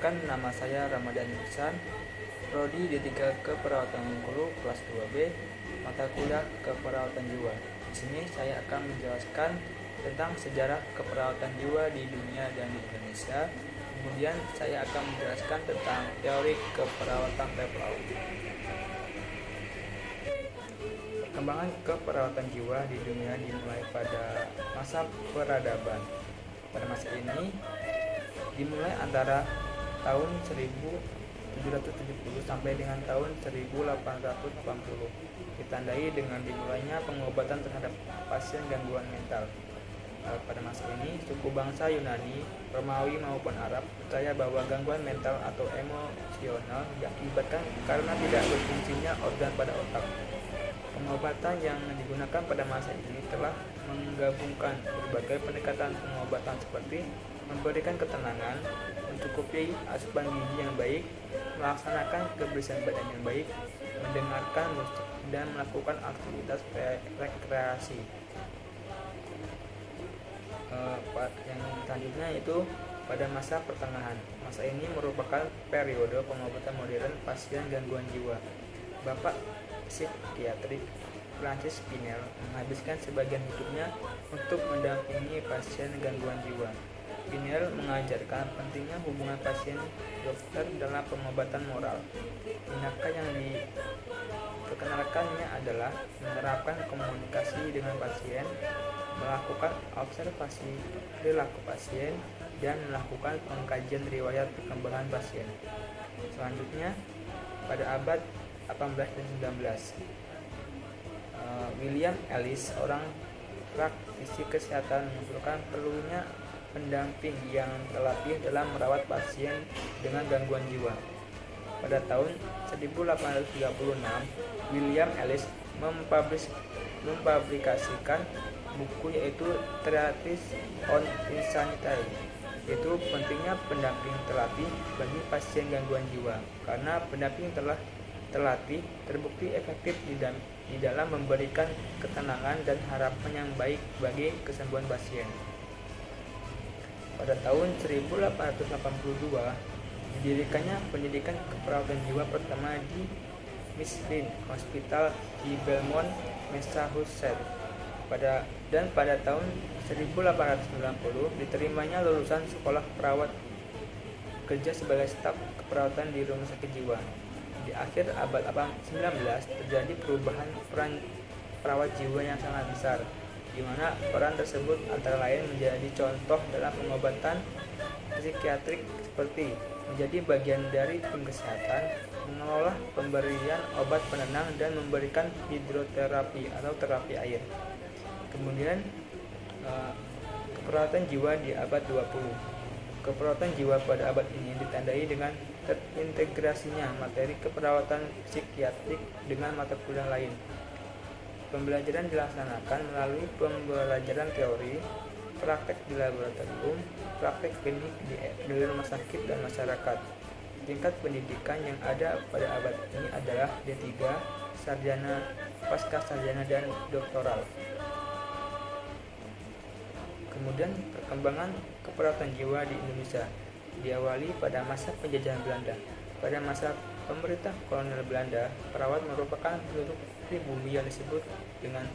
Perkenalkan, nama saya Ramadan Ihsan, Prodi D3 Keperawatan Bengkulu, kelas 2B, mata kuliah Keperawatan Jiwa. Di sini saya akan menjelaskan tentang sejarah keperawatan jiwa di dunia dan di Indonesia. Kemudian saya akan menjelaskan tentang teori keperawatan level. Perkembangan keperawatan jiwa di dunia dimulai pada masa peradaban. Pada masa ini dimulai antara tahun 1770 sampai dengan tahun 1880, ditandai dengan dimulainya pengobatan terhadap pasien gangguan mental. Pada masa ini, suku bangsa Yunani, Romawi maupun Arab percaya bahwa gangguan mental atau emosional diakibatkan karena tidak berfungsinya organ pada otak. Pengobatan yang digunakan pada masa ini telah menggabungkan berbagai pendekatan pengobatan seperti memberikan ketenangan, mencukupi asupan gizi yang baik, melaksanakan kebersihan badan yang baik, mendengarkan musik, dan melakukan aktivitas rekreasi. Yang selanjutnya itu pada masa pertengahan. Masa ini merupakan periode pengobatan modern pasien gangguan jiwa. Bapak psikiatrik Francis Pinel menghabiskan sebagian hidupnya untuk mendampingi pasien gangguan jiwa. Pinel mengajarkan pentingnya hubungan pasien dokter dalam pengobatan moral. Tindakan yang diperkenalkannya adalah menerapkan komunikasi dengan pasien, melakukan observasi perilaku pasien, dan melakukan pengkajian riwayat perkembangan pasien. Selanjutnya, pada abad 18 dan 19, William Ellis, seorang praktisi kesehatan, mengusulkan perlunya pendamping yang terlatih dalam merawat pasien dengan gangguan jiwa. Pada tahun 1836, William Ellis mempublikasikan buku yaitu Treatise on Insanity, yaitu pentingnya pendamping terlatih bagi pasien gangguan jiwa, karena pendamping terlatih terbukti efektif di dalam memberikan ketenangan dan harapan yang baik bagi kesembuhan pasien. Pada tahun 1882, didirikannya pendidikan keperawatan jiwa pertama di Mifflin Hospital di Belmont, Massachusetts. Pada tahun 1890 diterimanya lulusan sekolah perawat kerja sebagai staf keperawatan di rumah sakit jiwa. Di akhir abad 19 terjadi perubahan peran perawat jiwa yang sangat besar, di mana peran tersebut antara lain menjadi contoh dalam pengobatan psikiatrik seperti menjadi bagian dari tim kesehatan, mengelola pemberian obat penenang, dan memberikan hidroterapi atau terapi air. Kemudian keperawatan jiwa di abad 20. Keperawatan jiwa pada abad ini ditandai dengan terintegrasinya materi keperawatan psikiatrik dengan mata kuliah lain. Pembelajaran dilaksanakan melalui pembelajaran teori, praktek di laboratorium, praktek klinik di rumah sakit dan masyarakat. Tingkat pendidikan yang ada pada abad ini adalah D3, sarjana, pasca sarjana, dan doktoral. Kemudian perkembangan keperawatan jiwa di Indonesia diawali pada masa penjajahan Belanda. Pada masa pemerintah kolonial Belanda, perawat merupakan penduduk pribumi yang disebut dengan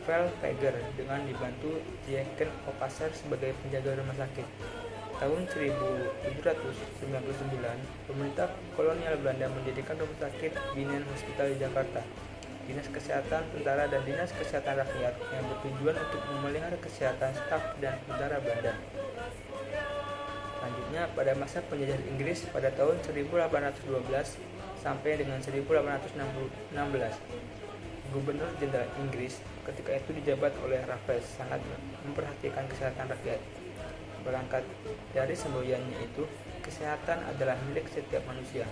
Velveger dengan dibantu Jaken Opasser sebagai penjaga rumah sakit. Tahun 1799, pemerintah kolonial Belanda mendirikan rumah sakit Bienen Hospital di Jakarta, Dinas Kesehatan Tentara, dan Dinas Kesehatan Rakyat yang bertujuan untuk memelihara kesehatan staf dan tentara Belanda. Selanjutnya, pada masa penjajahan Inggris pada tahun 1812 sampai dengan 1816, Gubernur Jenderal Inggris ketika itu dijabat oleh Raffles sangat memperhatikan kesehatan rakyat. Berangkat dari semboyannya itu, kesehatan adalah milik setiap manusia.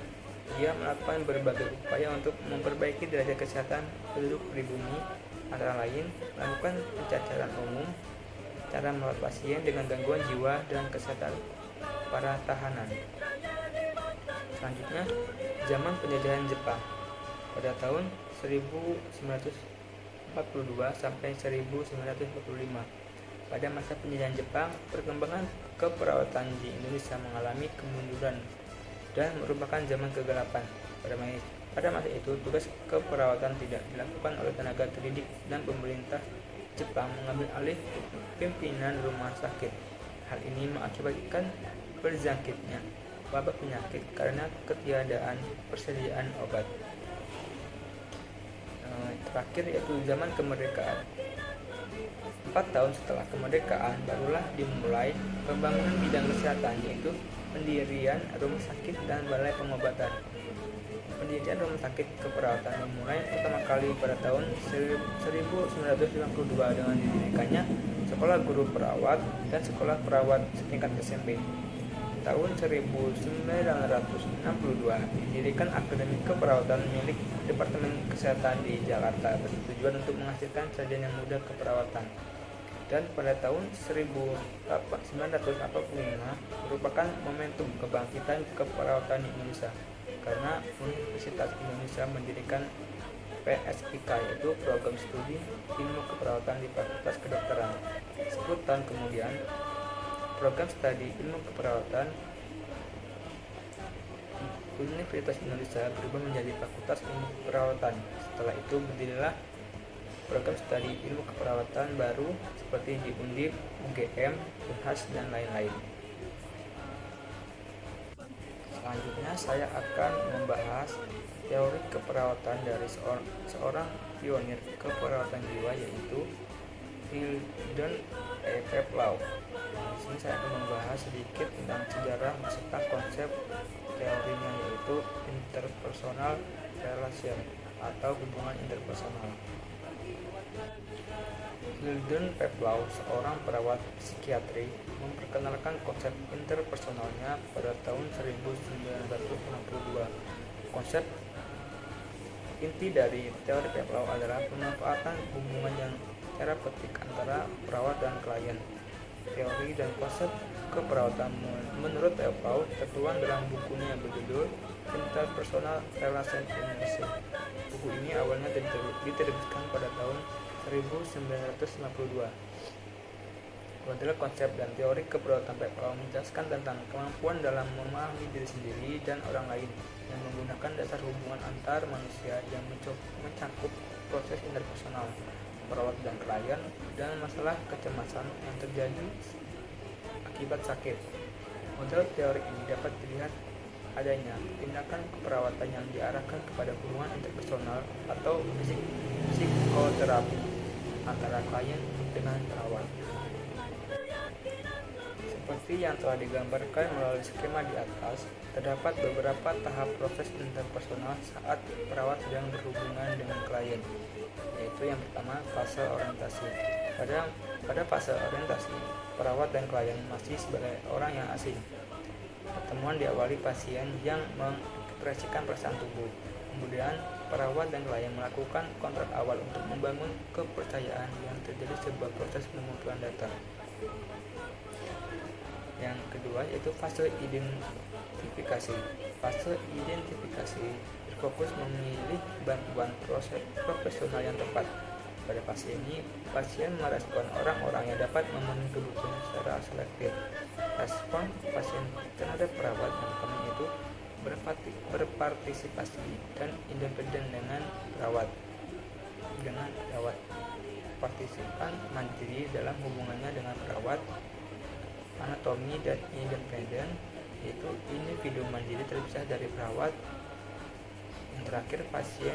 Dia melakukan berbagai upaya untuk memperbaiki derajat kesehatan penduduk pribumi, antara lain melakukan pencacaran umum, cara merawat pasien dengan gangguan jiwa, dan kesehatan para tahanan. Selanjutnya, zaman penjajahan Jepang pada tahun 1942 sampai 1945. Pada masa penjajahan Jepang, perkembangan keperawatan di Indonesia mengalami kemunduran dan merupakan zaman kegelapan. Pada masa itu, tugas keperawatan tidak dilakukan oleh tenaga terdidik dan pemerintah Jepang mengambil alih pimpinan rumah sakit. Hal ini mengakibatkan berzangkitnya wabah penyakit karena ketiadaan persediaan obat. Terakhir yaitu zaman kemerdekaan. 4 tahun setelah kemerdekaan barulah dimulai pembangunan bidang kesehatan, yaitu pendirian rumah sakit dan balai pengobatan. Pendirian rumah sakit keperawatan dimulai pertama kali pada tahun 1952 dengan didirikannya sekolah guru perawat dan sekolah perawat setingkat SMP. Tahun 1962 didirikan Akademi Keperawatan milik Departemen Kesehatan di Jakarta bertujuan untuk menghasilkan sarjana muda keperawatan. Dan pada tahun 1945 merupakan momentum kebangkitan keperawatan di Indonesia karena Universitas Indonesia mendirikan PSIK, yaitu Program Studi Ilmu Keperawatan di Fakultas Kedokteran. 10 tahun kemudian, Program Studi Ilmu Keperawatan Universitas Indonesia berubah menjadi Fakultas Ilmu Keperawatan. Setelah itu berdirilah program studi ilmu keperawatan baru seperti di Undip, UGM, Unhas, dan lain-lain. Selanjutnya saya akan membahas teori keperawatan dari seorang pionir keperawatan jiwa, yaitu Hilden E. Peplau. Di sini saya akan membahas sedikit tentang sejarah beserta konsep teorinya, yaitu interpersonal relation atau hubungan interpersonal. Hilden Peplau, seorang perawat psikiatri, memperkenalkan konsep interpersonalnya pada tahun 1962. Konsep inti dari teori Peplau adalah pemanfaatan hubungan yang terapeutik antara perawat dan klien. Teori dan konsep keperawatan menurut Peplau tertuang dalam bukunya yang berjudul Interpersonal Relationship. Buku ini awalnya diterbitkan pada tahun 1952. Model konsep dan teori keperawatan Peplau menjelaskan tentang kemampuan dalam memahami diri sendiri dan orang lain yang menggunakan dasar hubungan antar manusia yang mencakup proses interpersonal perawat dan klien dan masalah kecemasan yang terjadi akibat sakit. Model teori ini dapat dilihat adanya tindakan keperawatan yang diarahkan kepada hubungan interpersonal atau psikoterapi antara klien dengan perawat. Seperti yang telah digambarkan melalui skema di atas, terdapat beberapa tahap proses interpersonal saat perawat sedang berhubungan dengan klien, yaitu yang pertama, fase orientasi. Pada fase orientasi, perawat dan klien masih sebagai orang yang asing. Pertemuan diawali pasien yang mengekspresikan perasaan tubuh. Kemudian, perawat dan klien melakukan kontrak awal untuk membangun kepercayaan yang terjadi sebuah proses pengumpulan data. Yang kedua yaitu fase identifikasi. Fase identifikasi berfokus memilih bantuan profesional yang tepat. Pada fase ini, pasien merespon orang-orang yang dapat memenuhi kebutuhan secara selektif. Respon pasien terhadap perawat yang pertama itu berpartisipasi dan independen dengan perawat. Partisipan mandiri dalam hubungannya dengan perawat. Anatomi dan independen, yaitu individu mandiri terpisah dari perawat. Yang terakhir, pasien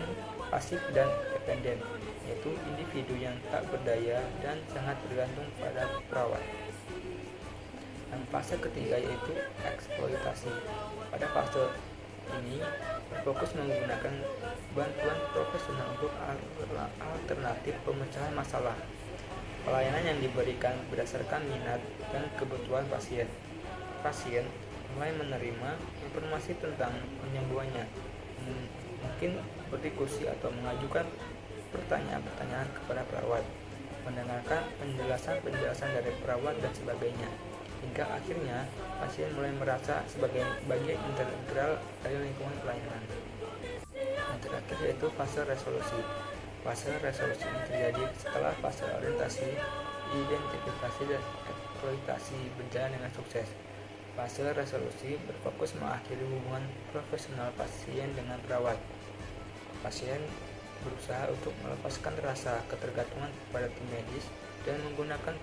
pasif dan dependen, yaitu individu yang tak berdaya dan sangat bergantung pada perawat. Dan fase ketiga yaitu eksploitasi. Pada fase ini berfokus menggunakan bantuan profesional untuk alternatif pemecahan masalah. Pelayanan yang diberikan berdasarkan minat dan kebutuhan pasien. Pasien mulai menerima informasi tentang penyembuhannya, mungkin berdiskusi atau mengajukan pertanyaan-pertanyaan kepada perawat, mendengarkan penjelasan dari perawat dan sebagainya, hingga akhirnya pasien mulai merasa sebagai bagian integral dari lingkungan pelayanan. Yang terakhir yaitu fase resolusi. Fase resolusi ini terjadi setelah fase orientasi, identifikasi, dan eksploitasi berjalan dengan sukses. Fase resolusi berfokus mengakhiri hubungan profesional pasien dengan perawat. Pasien berusaha untuk melepaskan rasa ketergantungan kepada tim medis dan menggunakan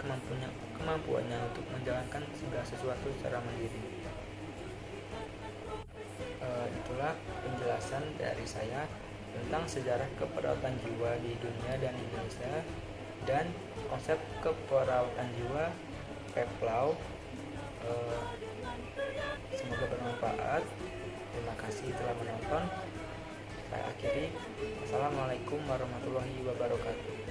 kemampuannya untuk menjalankan segala sesuatu secara mandiri. Itulah penjelasan dari saya tentang sejarah keperawatan jiwa di dunia dan Indonesia dan konsep keperawatan jiwa PEPLAW. Semoga bermanfaat. Terima kasih telah menonton. Saya akhiri. Assalamualaikum warahmatullahi wabarakatuh.